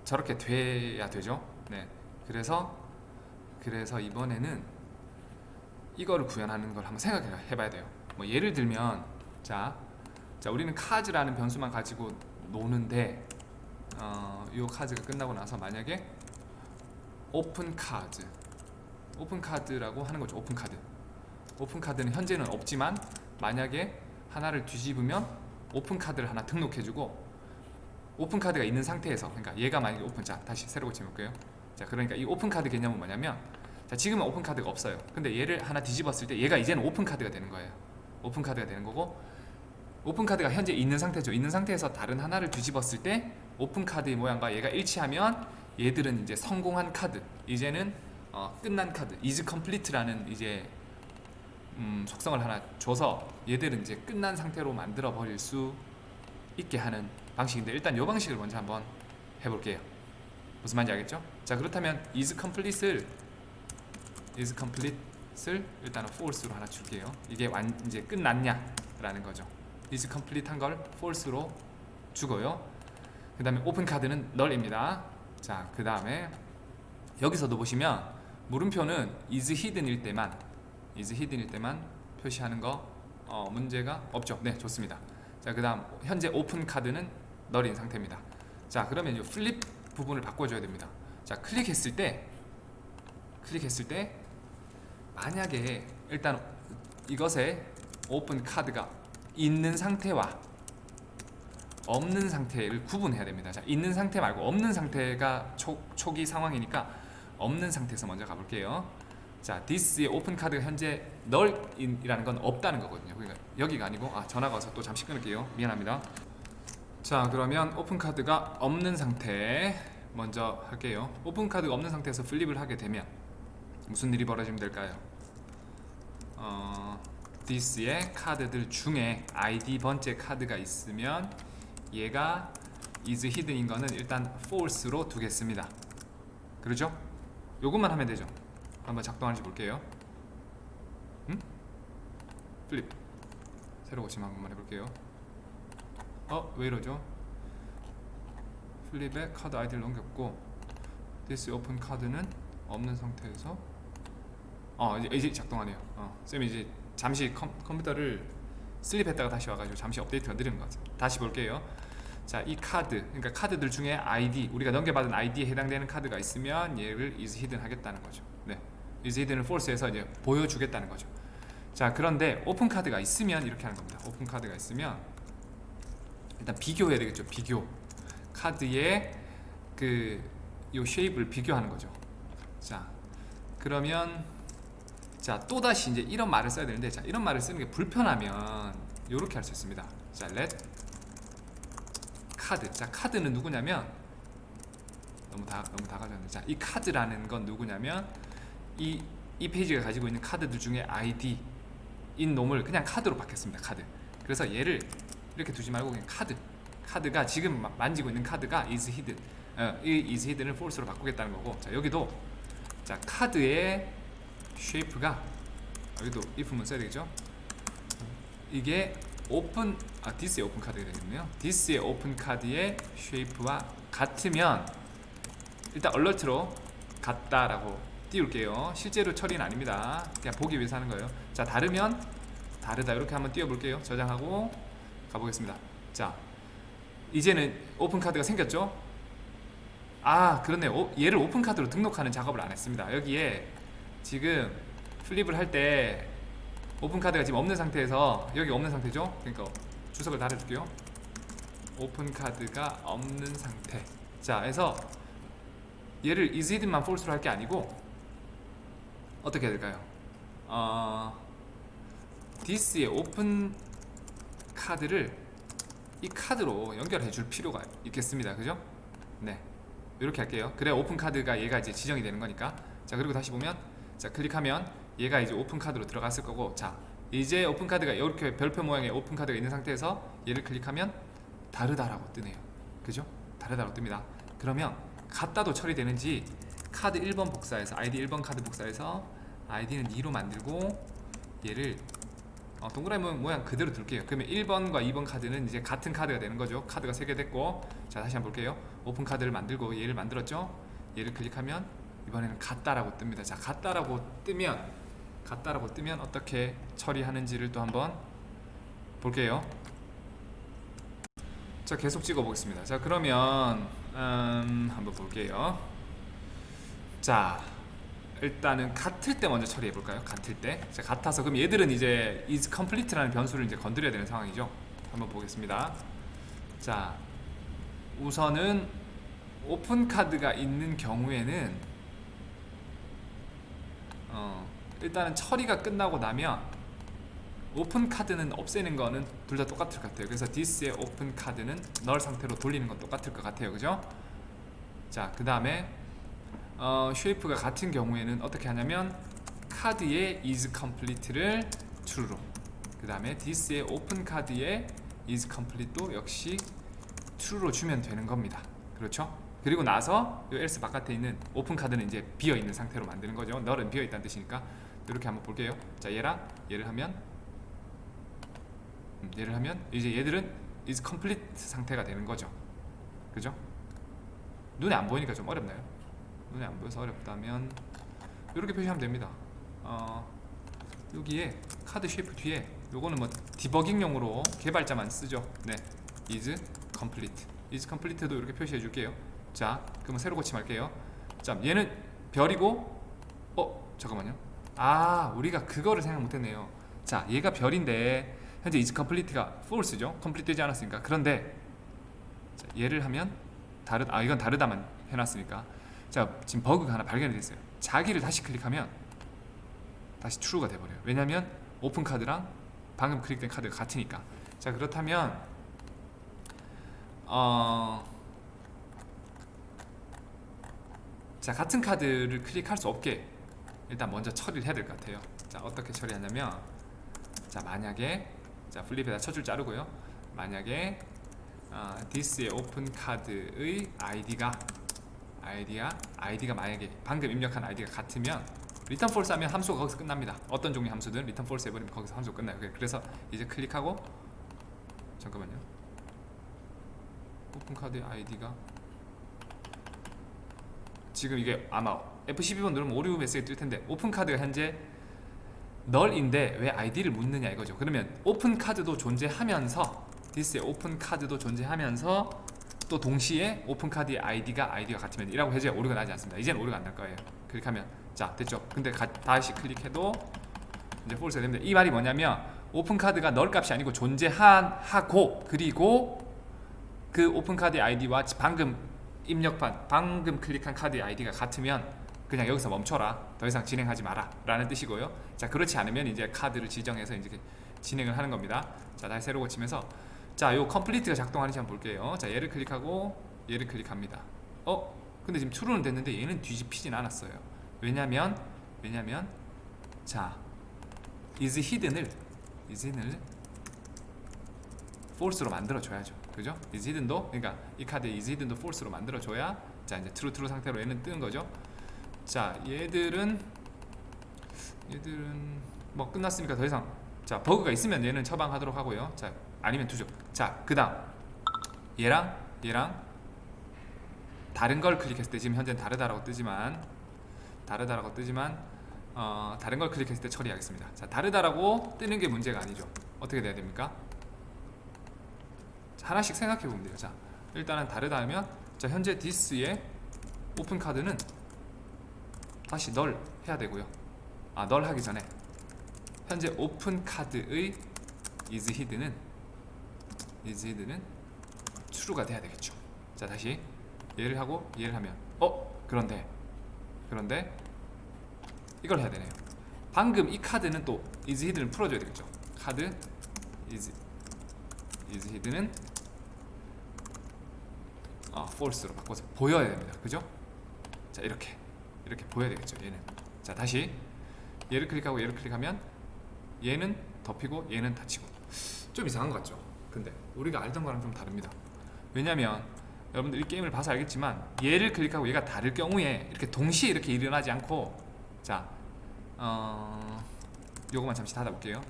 저렇게 돼야 되죠. 네. 그래서 이번에는 이거를 구현하는 걸 한번 생각해 봐야 돼요. 뭐 예를 들면 자 우리는 카즈라는 변수만 가지고 노는데 이 카즈가 끝나고 나서 만약에 오픈 카드라고 하는 거죠. 오픈 카드는 현재는 없지만 만약에 하나를 뒤집으면 오픈 카드를 하나 등록해주고 오픈 카드가 있는 상태에서 그러니까 얘가 만약에 오픈 자 다시 새로 고쳐볼게요. 자 그러니까 이 오픈 카드 개념은 뭐냐면 자 지금은 오픈 카드가 없어요. 근데 얘를 하나 뒤집었을 때 얘가 이제는 오픈 카드가 되는 거예요. 오픈 카드가 되는 거고 오픈 카드가 현재 있는 상태죠. 있는 상태에서 다른 하나를 뒤집었을 때 오픈 카드의 모양과 얘가 일치하면 얘들은 이제 성공한 카드. 이제는 끝난 카드. is complete라는 이제 속성을 하나 줘서 얘들은 이제 끝난 상태로 만들어 버릴 수 있게 하는 방식인데 일단 이 방식을 먼저 한번 해볼게요. 무슨 말인지 알겠죠? 자 그렇다면 is complete을 일단은 false로 하나 줄게요. 이게 이제 끝났냐라는 거죠. is complete 한 걸 false로 주고요. 그 다음에 오픈 카드는 null입니다. 자 그 다음에 여기서도 보시면 물음표는 is hidden일 때만 표시하는 거 문제가 없죠. 네 좋습니다. 자 그 다음 현재 오픈 카드는 null인 상태입니다. 자 그러면 이 플립 부분을 바꿔줘야 됩니다. 자 클릭했을 때 만약에 일단 이것에 오픈 카드가 있는 상태와 없는 상태를 구분해야 됩니다. 자 있는 상태 말고 없는 상태가 초기 상황이니까 없는 상태에서 먼저 가볼게요. 자 this의 오픈 카드가 현재 null이라는 건 없다는 거거든요. 그러니까 여기가 아니고 전화가 와서 또 잠시 끊을게요. 미안합니다. 자 그러면 오픈 카드가 없는 상태 먼저 할게요. 오픈 카드가 없는 상태에서 플립을 하게 되면 무슨 일이 벌어지면 될까요? this의 카드들 중에 ID 번째 카드가 있으면 얘가 is hidden인 거는 일단 false로 두겠습니다. 그렇죠? 요것만 하면 되죠. 한번 작동하는지 볼게요. 플립 새로 고침 한번만 해볼게요. 왜 이러죠? 플립에 카드 아이디를 넘겼고 this open 카드는 없는 상태에서 이제 작동하네요. 쌤이 이제 잠시 컴퓨터를 슬립했다가 다시 와가지고 잠시 업데이트가 느린 것 같아요. 다시 볼게요. 자, 이 카드, 그러니까 카드들 중에 ID, 우리가 넘겨받은 ID에 해당되는 카드가 있으면 얘를 is hidden 하겠다는 거죠. 네, is hidden을 false해서 이제 보여주겠다는 거죠. 자, 그런데 오픈 카드가 있으면 이렇게 하는 겁니다. 오픈 카드가 있으면 일단 비교해야 되겠죠. 비교. 카드의 요 쉐입을 비교하는 거죠. 자, 그러면 자, 또다시 이제 이런 말을 써야 되는데, 자, 이런 말을 쓰는 게 불편하면 이렇게 할 수 있습니다. 자, let 카드. 자, 카드는 누구냐면 너무 다 가져왔네. 자, 이 카드라는 건 누구냐면 이 페이지가 가지고 있는 카드들 중에 ID 인 놈을 그냥 카드로 바뀌었습니다. 카드. 그래서 얘를 이렇게 두지 말고 그냥 카드가 지금 만지고 있는 카드가 is hidden. 이 is hidden을 false로 바꾸겠다는 거고. 자, 여기도 자, 카드의 쉐이프가 여기도 if문 써야 되겠죠? 이게 오픈 this의 오픈 카드가 되겠네요. this의 오픈 카드의 쉐이프와 같으면 일단 얼러트로 같다라고 띄울게요. 실제로 처리는 아닙니다. 그냥 보기 위해서 하는 거예요. 자, 다르면 다르다 이렇게 한번 띄워볼게요. 저장하고 가보겠습니다. 자, 이제는 오픈 카드가 생겼죠? 아, 그렇네요. 얘를 오픈 카드로 등록하는 작업을 안 했습니다. 여기에 지금 플립을 할 때 오픈 카드가 지금 없는 상태에서, 여기 없는 상태죠? 그러니까 주석을 달아줄게요. 오픈 카드가 없는 상태. 자, 그래서 얘를 is hidden만 false로 할 게 아니고 어떻게 해야 될까요? this의 오픈 카드를 이 카드로 연결해 줄 필요가 있겠습니다. 그죠? 네, 이렇게 할게요. 그래 오픈 카드가 얘가 이제 지정이 되는 거니까. 자, 그리고 다시 보면, 자, 클릭하면 얘가 이제 오픈 카드로 들어갔을 거고, 자, 이제 오픈 카드가 이렇게 별표 모양의 오픈 카드가 있는 상태에서 얘를 클릭하면 다르다라고 뜨네요. 그죠? 다르다라고 뜹니다. 그러면 같다도 처리되는지 카드 1번 복사해서 ID 1번 카드 복사해서 ID는 2로 만들고 얘를 동그라미 모양 그대로 둘게요. 그러면 1번과 2번 카드는 이제 같은 카드가 되는 거죠. 카드가 3개 됐고, 자, 다시 한번 볼게요. 오픈 카드를 만들고 얘를 만들었죠. 얘를 클릭하면 이번에는 같다라고 뜹니다. 자, 같다라고 뜨면 어떻게 처리하는지를 또 한번 볼게요. 자, 계속 찍어 보겠습니다. 자, 그러면 한번 볼게요. 자, 일단은 같을 때 먼저 처리해 볼까요? 같을 때. 자, 같아서 그럼 얘들은 이제 is complete라는 변수를 이제 건드려야 되는 상황이죠. 한번 보겠습니다. 자, 우선은 오픈 카드가 있는 경우에는 일단은 처리가 끝나고 나면 오픈 카드는 없애는 거는 둘 다 똑같을 것 같아요. 그래서 this의 오픈 카드는 null 상태로 돌리는 건 똑같을 것 같아요. 그죠? 자, 그 다음에 쉐이프가 같은 경우에는 어떻게 하냐면 카드의 is complete를 true로, 그 다음에 this의 오픈 카드의 is complete도 역시 true로 주면 되는 겁니다. 그렇죠? 그리고 나서 이 else 바깥에 있는 오픈 카드는 이제 비어 있는 상태로 만드는 거죠. null은 비어 있다는 뜻이니까. 이렇게 한번 볼게요. 자, 얘를 하면 이제 얘들은 is complete 상태가 되는 거죠. 그죠? 눈에 안 보이니까 좀 어렵나요? 눈에 안 보여서 어렵다면 이렇게 표시하면 됩니다. 여기에 카드 쉐이프 뒤에 요거는 뭐 디버깅용으로 개발자만 쓰죠. 네, is complete. is complete도 이렇게 표시해 줄게요. 자, 그러면 새로 고침할게요. 자, 얘는 별이고, 잠깐만요. 우리가 그거를 생각 못했네요. 자, 얘가 별인데 현재 is complete가 false죠. complete 되지 않았으니까. 그런데 자, 얘를 하면 이건 다르다만 해놨으니까. 자, 지금 버그가 하나 발견이 됐어요. 자기를 다시 클릭하면 다시 true가 돼버려요. 왜냐면 오픈 카드랑 방금 클릭된 카드가 같으니까. 자, 그렇다면 자, 같은 카드를 클릭할 수 없게 일단 먼저 처리를 해야 될 것 같아요. 자, 어떻게 처리하냐면, 자, 만약에 자, 플립에다 첫 줄 자르고요. 만약에 this의 오픈 카드의 ID가 만약에 방금 입력한 ID가 같으면 return false 하면 함수가 거기서 끝납니다. 어떤 종류 함수든 return false 해버리면 거기서 함수가 끝나요. 그래서 이제 클릭하고, 잠깐만요. 오픈 카드의 ID가 지금 이게 아마 F12번 누르면 오류 메시지 뜰 텐데, 오픈 카드가 현재 null인데 왜 ID를 묻느냐 이거죠. 그러면 오픈 카드도 존재하면서 this의 오픈 카드도 존재하면서 또 동시에 오픈 카드의 아이디가 같으면 이라고 해줘야 오류가 나지 않습니다. 이제는 오류가 안 날 거예요. 클릭하면 자 됐죠. 근데 다시 클릭해도 이제 폴스가 됩니다. 이 말이 뭐냐면 오픈 카드가 널 값이 아니고 존재하고 그리고 그 오픈 카드의 아이디와 방금 방금 클릭한 카드의 아이디가 같으면 그냥 여기서 멈춰라. 더 이상 진행하지 마라 라는 뜻이고요. 자 그렇지 않으면 이제 카드를 지정해서 이제 진행을 하는 겁니다. 자 다시 새로 고치면서 자 요 컴플리트가 작동하는지 한번 볼게요. 자 얘를 클릭하고 얘를 클릭합니다. 근데 지금 true는 됐는데 얘는 뒤집히진 않았어요. 왜냐면 자 is hidden을 false로 만들어 줘야죠. 그죠? is hidden도 그러니까 이 카드 is hidden도 false로 만들어 줘야 자 이제 true 상태로 얘는 뜨는 거죠. 자 얘들은 뭐 끝났으니까 더 이상 자 버그가 있으면 얘는 처방하도록 하고요. 자 아니면 두죠. 자 그다음 얘랑 다른 걸 클릭했을 때 지금 현재는 다르다라고 뜨지만 다른 걸 클릭했을 때 처리하겠습니다. 자 다르다라고 뜨는 게 문제가 아니죠. 어떻게 돼야 됩니까? 자, 하나씩 생각해 보면 돼요. 자 일단은 다르다 하면 자 현재 this의 오픈 카드는 다시 널 해야 되고요. 널 하기 전에 현재 오픈 카드의 is hidden은 true가 돼야 되겠죠. 자 다시 얘를 하고 얘를 하면 그런데 이걸 해야 되네요. 방금 이 카드는 또 is hidden을 풀어줘야 되겠죠. 카드 is hidden은 false로 바꿔서 보여야 됩니다. 그죠? 자 이렇게 보여야 되겠죠. 얘는 자 다시 얘를 클릭하고 얘를 클릭하면 얘는 덮이고 얘는 닫히고 좀 이상한 것 같죠? 근데 우리가 알던 거랑 좀 다릅니다. 왜냐면 여러분들 이 게임을 봐서 알겠지만 얘를 클릭하고 얘가 다를 경우에 이렇게 동시에 이렇게 일어나지 않고 자 요거만 잠시 닫아볼게요.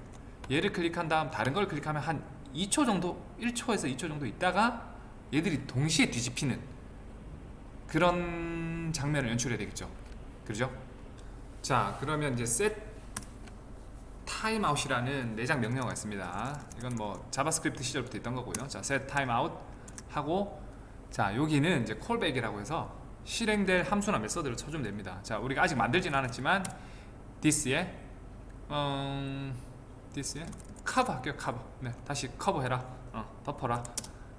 얘를 클릭한 다음 다른 걸 클릭하면 한 2초 정도 1초에서 2초 정도 있다가 얘들이 동시에 뒤집히는 그런 장면을 연출해야 되겠죠. 그렇죠? 자 그러면 이제 set timeout이라는 내장 명령어가 있습니다. 이건 뭐 자바스크립트 시절부터 있던 거고요. 자 set timeout 하고 자 여기는 이제 callback이라고 해서 실행될 함수나 메서드를 쳐주면 됩니다. 자 우리가 아직 만들진 않았지만 this의 cover 할게요. cover 네 다시 커버해라 덮어라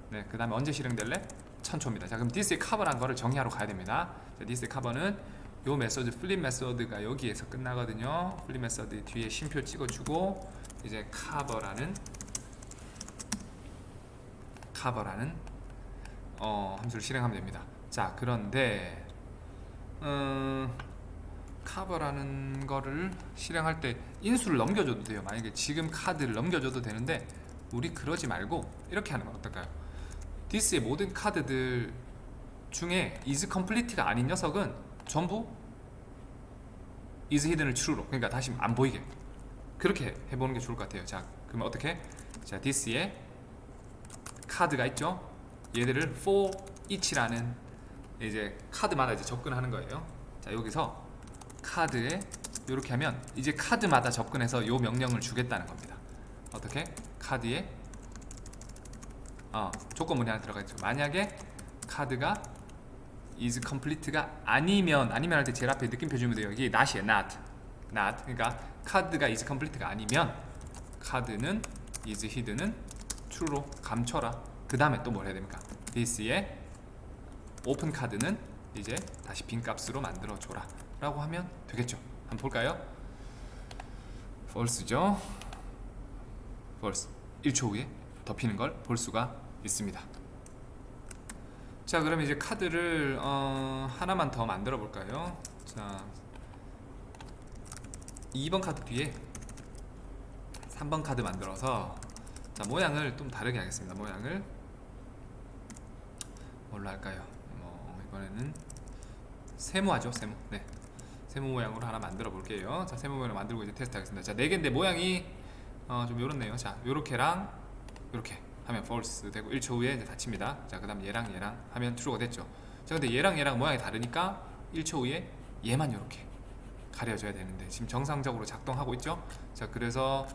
네 그 다음에 언제 실행될래? 1000초입니다. 자 그럼 this의 cover란 거를 정의하러 가야 됩니다. 자 this의 cover는 요 메소드 flip 메소드가 여기에서 끝나거든요. flip 메소드 뒤에 쉼표 찍어주고 이제 cover라는 함수를 실행하면 됩니다. 자 그런데 cover라는 거를 실행할 때 인수를 넘겨줘도 돼요. 만약에 지금 카드를 넘겨줘도 되는데 우리 그러지 말고 이렇게 하는 건 어떨까요? this의 모든 카드들 중에 is complete가 아닌 녀석은 전부 is hidden을 true로 그러니까 다시 안 보이게 그렇게 해보는 게 좋을 것 같아요. 자 그러면 어떻게? 자 this의 카드가 있죠. 얘들을 for each라는 이제 카드마다 이제 접근하는 거예요. 자 여기서 카드에 이렇게 하면 이제 카드마다 접근해서 요 명령을 주겠다는 겁니다. 어떻게? 카드에 조건문이 하나 들어가 있죠. 만약에 카드가 is complete가 아니면 할 때 제일 앞에 느낌표 주면 돼요. 이게 not이에요. not 그러니까 카드가 is complete가 아니면 카드는 is hidden은 true로 감춰라. 그 다음에 또 뭘 해야 됩니까? this의 오픈 카드는 이제 다시 빈 값으로 만들어 줘라 라고 하면 되겠죠. 한번 볼까요? false죠. false 1초 후에 덮이는 걸 볼 수가 있습니다. 자 그럼 이제 카드를 하나만 더 만들어 볼까요? 자 2번 카드 뒤에 3번 카드 만들어서 자 모양을 좀 다르게 하겠습니다. 모양을 뭘로 할까요? 이번에는 세모하죠. 세모. 네. 세모 모양으로 하나 만들어 볼게요. 자 세모 모양을 만들고 이제 테스트 하겠습니다. 자 4개인데 모양이 좀 요렇네요. 자 요렇게랑 요렇게 하면 false 되고 1초 후에 이제 닫힙니다. 자 그 다음 얘랑 하면 true가 됐죠. 자 근데 얘랑 모양이 다르니까 1초 후에 얘만 요렇게 가려져야 되는데 지금 정상적으로 작동하고 있죠. 자 그래서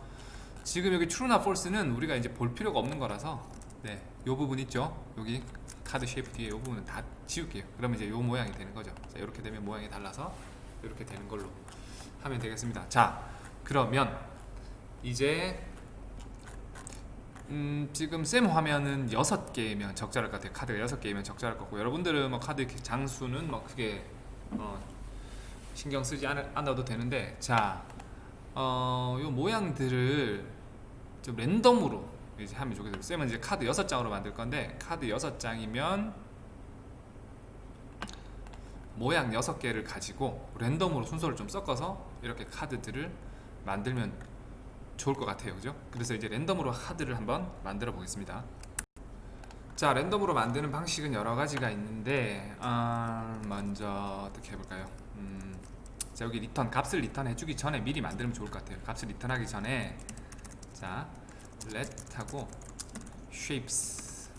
지금 여기 true나 false는 우리가 이제 볼 필요가 없는 거라서 네, 요 부분 있죠? 여기 카드 쉐이프 뒤에 요 부분은 다 지울게요. 그러면 이제 요 모양이 되는 거죠. 자, 이렇게 되면 모양이 달라서 이렇게 되는 걸로 하면 되겠습니다. 자, 그러면 이제 지금 쌤 화면은 6개면 적절할 것 같아요. 카드가 6개면 적절할 것 같고, 여러분들은 뭐 카드 장수는 뭐 크게 신경 쓰지 않아도 되는데, 자, 요 모양들을 좀 랜덤으로 이제 하면 좋겠어요. 쌤은 이제 카드 6장으로 만들 건데, 카드 6장이면 모양 6개를 가지고 랜덤으로 순서를 좀 섞어서 이렇게 카드들을 만들면 좋을 것 같아요. 그죠? 그래서 이제 랜덤으로 카드를 한번 만들어 보겠습니다. 자, 랜덤으로 만드는 방식은 여러 가지가 있는데, 먼저 어떻게 해볼까요? 자, 여기 리턴, 값을 리턴 해주기 전에 미리 만들면 좋을 것 같아요. 값을 리턴하기 전에, 자, let 하고 shapes.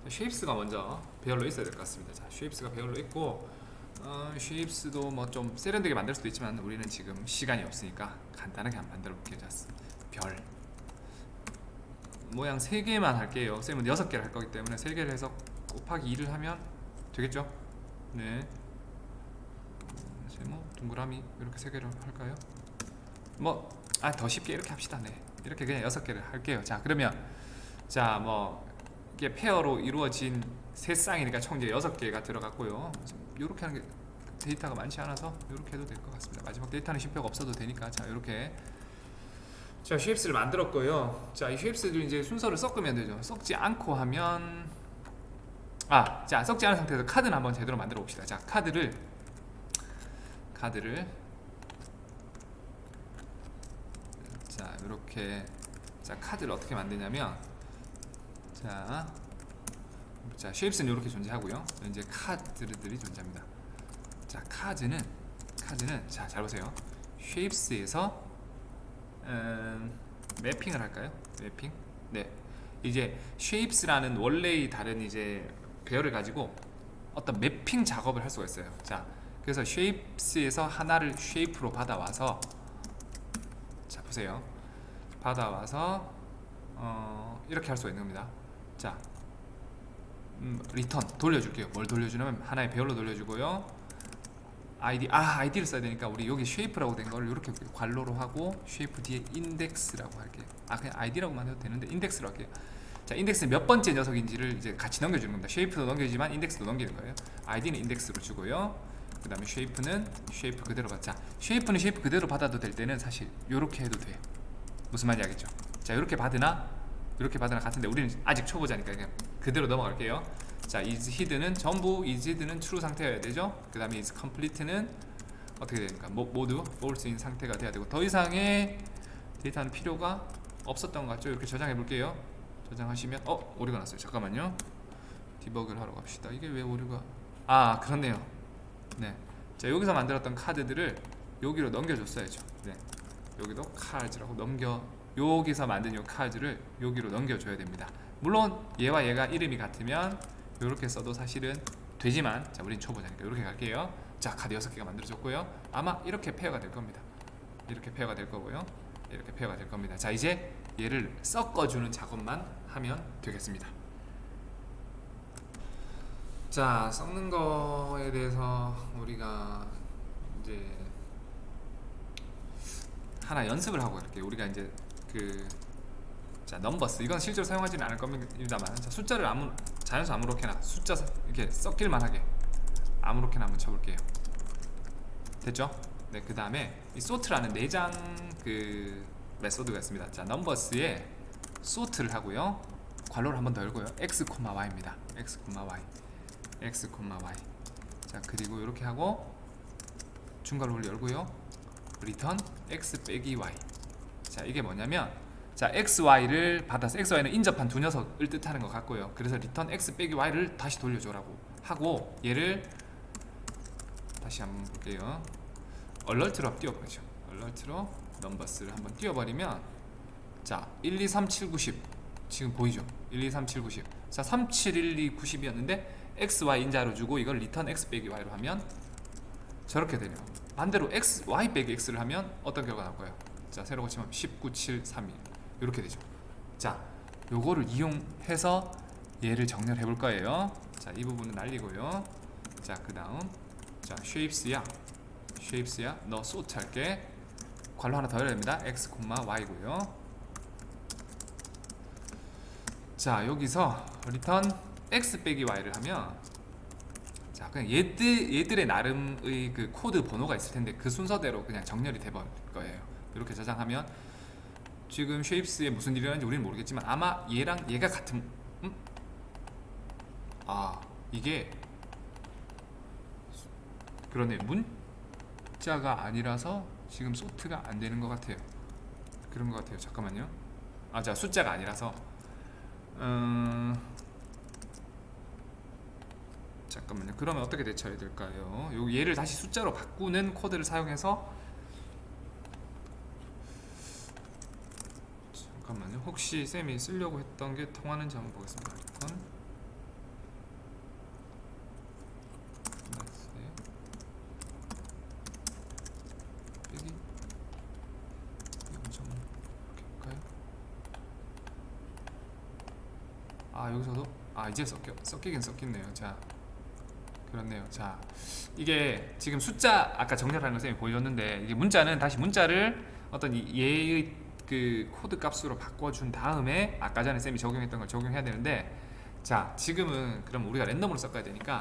shapes가 먼저 배열로 있어야 될 것 같습니다. 자, shapes가 배열로 있고, shapes도 뭐 좀 세련되게 만들 수도 있지만 우리는 지금 시간이 없으니까 간단하게 한번 만들어 볼게요. 자, 별 모양 3개만 할게요. 쌤은 6개를 할 거기 때문에 3개를 해서 곱하기 2를 하면 되겠죠? 네. 뭐 동그라미 이렇게 3개를 할까요? 뭐 더 쉽게 이렇게 합시다. 네, 이렇게 그냥 6개를 할게요. 자, 그러면 자, 뭐 이게 페어로 이루어진 세 쌍이니까 총 이제 6개가 들어갔고요. 이렇게 하는 게 데이터가 많지 않아서 이렇게 해도 될 것 같습니다. 마지막 데이터는 쉼표가 없어도 되니까. 자, 이렇게 자, 쉐입스를 만들었고요. 자, 이 쉐입스를 이제 순서를 섞으면 되죠. 섞지 않고 하면 자, 섞지 않은 상태에서 카드는 한번 제대로 만들어 봅시다. 자, 카드를 자, 이렇게 자, 카드를 어떻게 만드냐면 자, 쉐입스는 이렇게 존재하고요. 이제 카드들이 존재합니다. 자, 카드는 자, 잘 보세요. 쉐입스에서 매핑을 할까요? 매핑? 네. 이제 쉐입스라는 원래의 다른 이제 배열을 가지고 어떤 매핑 작업을 할 수가 있어요. 자, 그래서 쉐입스에서 하나를 쉐이프로 받아와서 자, 보세요. 받아와서 이렇게 할 수가 있는 겁니다. 자, 리턴 돌려줄게요. 뭘 돌려주냐면 하나의 배열로 돌려주고요. 아이디를 써야 되니까 우리 여기 쉐이프라고 된 거를 이렇게 괄호로 하고 쉐이프 뒤에 인덱스라고 할게요. 그냥 아이디라고만 해도 되는데 인덱스로 할게요. 자, 인덱스는 몇 번째 녀석인지를 이제 같이 넘겨주는 겁니다. 쉐이프도 넘겨주지만 인덱스도 넘기는 거예요. 아이디는 인덱스로 주고요. 그 다음에 쉐이프는 쉐이프 그대로 받자. 쉐이프는 쉐이프 그대로 받아도 될 때는 사실 이렇게 해도 돼요. 무슨 말인지 알겠죠? 자, 이렇게 받으나 같은데 우리는 아직 초보자니까 그냥 그대로 넘어갈게요. 자, is hidden은 전부 is hidden은 true 상태여야 되죠. 그 다음에 is complete는 어떻게 됩니까? 모두 false인 상태가 돼야 되고, 더 이상의 데이터는 필요가 없었던 것 같죠? 이렇게 저장해 볼게요. 저장하시면 오류가 났어요. 잠깐만요. 디버그를 하러 갑시다. 이게 왜 오류가 그렇네요. 네. 자, 여기서 만들었던 카드들을 여기로 넘겨줬어야죠. 네. 여기도 카드라고 여기서 만든 이 카드를 여기로 넘겨줘야 됩니다. 물론 얘와 얘가 이름이 같으면 이렇게 써도 사실은 되지만, 자, 우린 초보자니까 이렇게 갈게요. 자, 카드 6개가 만들어졌고요. 아마 이렇게 페어가 될 겁니다. 이렇게 페어가 될 거고요. 이렇게 페어가 될 겁니다. 자, 이제 얘를 섞어주는 작업만 하면 되겠습니다. 자, 섞는 거에 대해서 우리가 이제 하나 연습을 하고 갈게요. 우리가 이제 자, 넘버스, 이건 실제로 사용하지는 않을 겁니다만, 자, 숫자를 자연수 아무렇게나 숫자 이렇게 섞일만 하게 아무렇게나 한번 쳐볼게요. 됐죠? 네, 그 다음에 이 sort라는 내장 메소드가 있습니다. 자, 넘버스에 sort를 하고요. 괄호를 한번 더 열고요. x, y입니다. x, y. 자, 그리고 이렇게 하고 중괄호를 열고요. return x 빼기 y. 자, 이게 뭐냐면, 자, xy를 받아서, xy는 인접한 두 녀석을 뜻하는 것 같고요. 그래서 return x 빼기 y를 다시 돌려줘라고 하고, 얘를 다시 한번 볼게요. alert로 띄워버리죠. alert로 넘버스를 한번 띄워버리면, 자, 1, 2, 3, 7, 9, 10 지금 보이죠? 1, 2, 3, 7, 9, 10. 자, 3, 7, 1, 2, 9, 10이었는데 xy 인자로 주고 이걸 return x 빼기 y로 하면 저렇게 되네요. 반대로 y 빼기 x를 하면 어떤 결과가 나올 거예요? 자, 새로 고치면 19, 7, 3, 2 이렇게 되죠. 자, 요거를 이용해서 얘를 정렬해 볼 거예요. 자, 이 부분은 날리고요. 자, 그 다음 자, shapes야 너 sort 할게. 괄호 하나 더 열어야 됩니다. x, y고요. 자, 여기서 return x 빼기 y를 하면, 자, 그냥 얘들의 나름의 그 코드 번호가 있을 텐데 그 순서대로 그냥 정렬이 돼 버릴 거예요. 이렇게 저장하면 지금 shapes에 무슨 일이 일어나는지 우리는 모르겠지만 아마 얘랑 얘가 같은, 아, 이게 그러네, 문자가 아니라서 지금 sort가 안 되는 것 같아요. 그런 것 같아요. 잠깐만요. 아, 자, 숫자가 아니라서 잠깐만요. 그러면 어떻게 대처해야 될까요? 요 얘를 다시 숫자로 바꾸는 코드를 사용해서, 잠깐만요. 혹시 쌤이 쓰려고 했던 게 통하는지 한번 보겠습니다. 빼기 0.5 이렇게 할까요? 아, 여기서도 이제 섞이긴 섞이네요. 자, 그렇네요. 자, 이게 지금 숫자 아까 정렬하는 거 쌤이 보여줬는데, 이게 문자는 다시 문자를 어떤 얘의 그 코드 값으로 바꿔준 다음에 아까 전에 쌤이 적용했던 걸 적용해야 되는데, 자, 지금은 그럼 우리가 랜덤으로 섞어야 되니까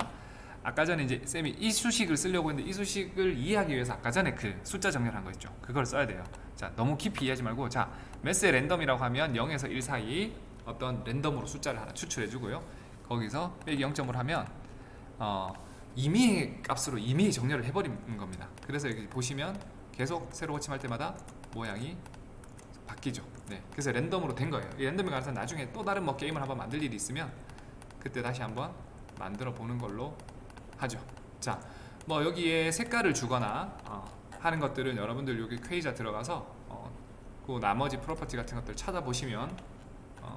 아까 전에 이제 쌤이 이 수식을 쓰려고 했는데 이 수식을 이해하기 위해서 아까 전에 그 숫자 정렬한 거 있죠. 그걸 써야 돼요. 자, 너무 깊이 이해하지 말고, 자, 매스의 랜덤이라고 하면 0에서 1 사이 어떤 랜덤으로 숫자를 하나 추출해 주고요. 거기서 빼기 0.5를 하면 임의의 값으로 임의의 정렬을 해버리는 겁니다. 그래서 여기 보시면 계속 새로 고침할 때마다 모양이 바뀌죠. 네, 그래서 랜덤으로 된 거예요. 이 랜덤이 가서 나중에 또 다른 뭐 게임을 한번 만들 일이 있으면 그때 다시 한번 만들어 보는 걸로 하죠. 자, 뭐 여기에 색깔을 주거나 하는 것들은 여러분들 여기 퀘이자 들어가서 그 나머지 프로퍼티 같은 것들 찾아보시면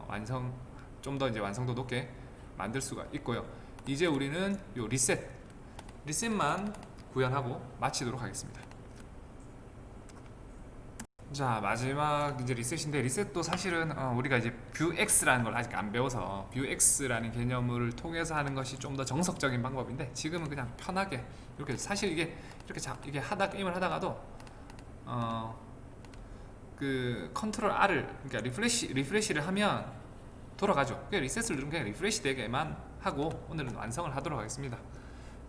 완성, 좀 더 이제 완성도 높게 만들 수가 있고요. 이제 우리는 요 리셋만 구현하고 마치도록 하겠습니다. 자, 마지막 이제 리셋인데, 리셋도 사실은 우리가 이제 뷰X라는 걸 아직 안 배워서 뷰X라는 개념을 통해서 하는 것이 좀 더 정석적인 방법인데, 지금은 그냥 편하게 이렇게, 사실 이게 이렇게 이게 게임을 하다가도 그 컨트롤 R을, 그러니까 리프레시를 하면 돌아가죠. 그러니까 리셋을 누르면 그냥 리프레시 되게만 하고 오늘은 완성을 하도록 하겠습니다.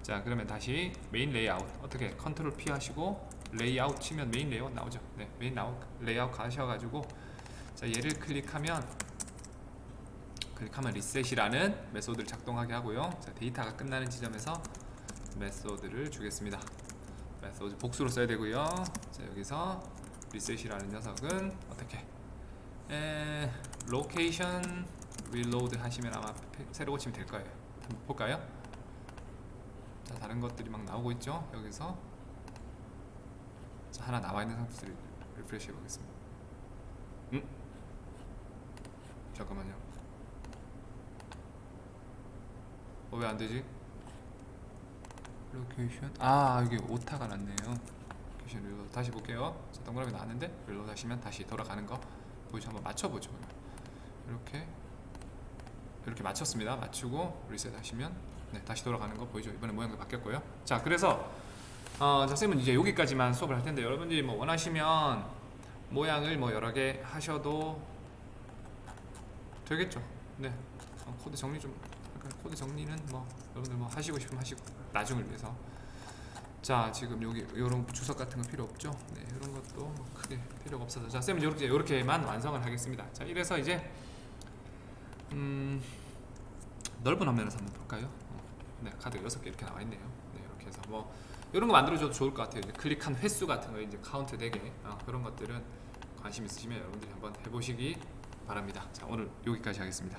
자, 그러면 다시 메인 레이아웃, 어떻게 컨트롤 P 하시고 레이아웃 치면 메인 레이아웃 나오죠. 네, 메인 레이아웃 가셔가지고, 자, 얘를 클릭하면 리셋이라는 메소드를 작동하게 하고요. 자, 데이터가 끝나는 지점에서 메소드를 주겠습니다. 메소드 복수로 써야 되고요. 자, 여기서 리셋이라는 녀석은 어떻게 로케이션 릴로드 하시면 아마 새로 고치면 될 거예요. 한번 볼까요? 자, 다른 것들이 막 나오고 있죠. 여기서 자, 하나 나와 있는 상태에서 리프레시 해보겠습니다. 잠깐만요. 왜 안 되지? 로케이션, 여기 오타가 났네요. 로케이션 릴로드 다시 볼게요. 자, 동그라미 나왔는데 릴로드 하시면 다시 돌아가는 거 보이죠? 한번 맞춰보죠. 이렇게 맞췄습니다. 맞추고 리셋 하시면 네, 다시 돌아가는 거 보이죠? 이번에 모양이 바뀌었고요. 자, 그래서 자, 쌤은 이제 여기까지만 수업을 할 텐데, 여러분들이 뭐 원하시면 모양을 뭐 여러 개 하셔도 되겠죠. 네, 코드 정리 좀, 코드 정리는 뭐 여러분들 뭐 하시고 싶으면 하시고, 나중을 위해서. 자, 지금 여기 이런 주석 같은 거 필요 없죠. 네, 이런 것도 뭐 크게 필요가 없어서, 자, 쌤은 이렇게만 완성을 하겠습니다. 자, 이래서 이제 넓은 화면에서 한번 볼까요? 네, 카드 6개 이렇게 나와 있네요. 네, 이렇게 해서 뭐 이런 거 만들어줘도 좋을 것 같아요. 이제 클릭한 횟수 같은 거 이제 카운트 되게, 그런 것들은 관심 있으시면 여러분들이 한번 해보시기 바랍니다. 자, 오늘 여기까지 하겠습니다.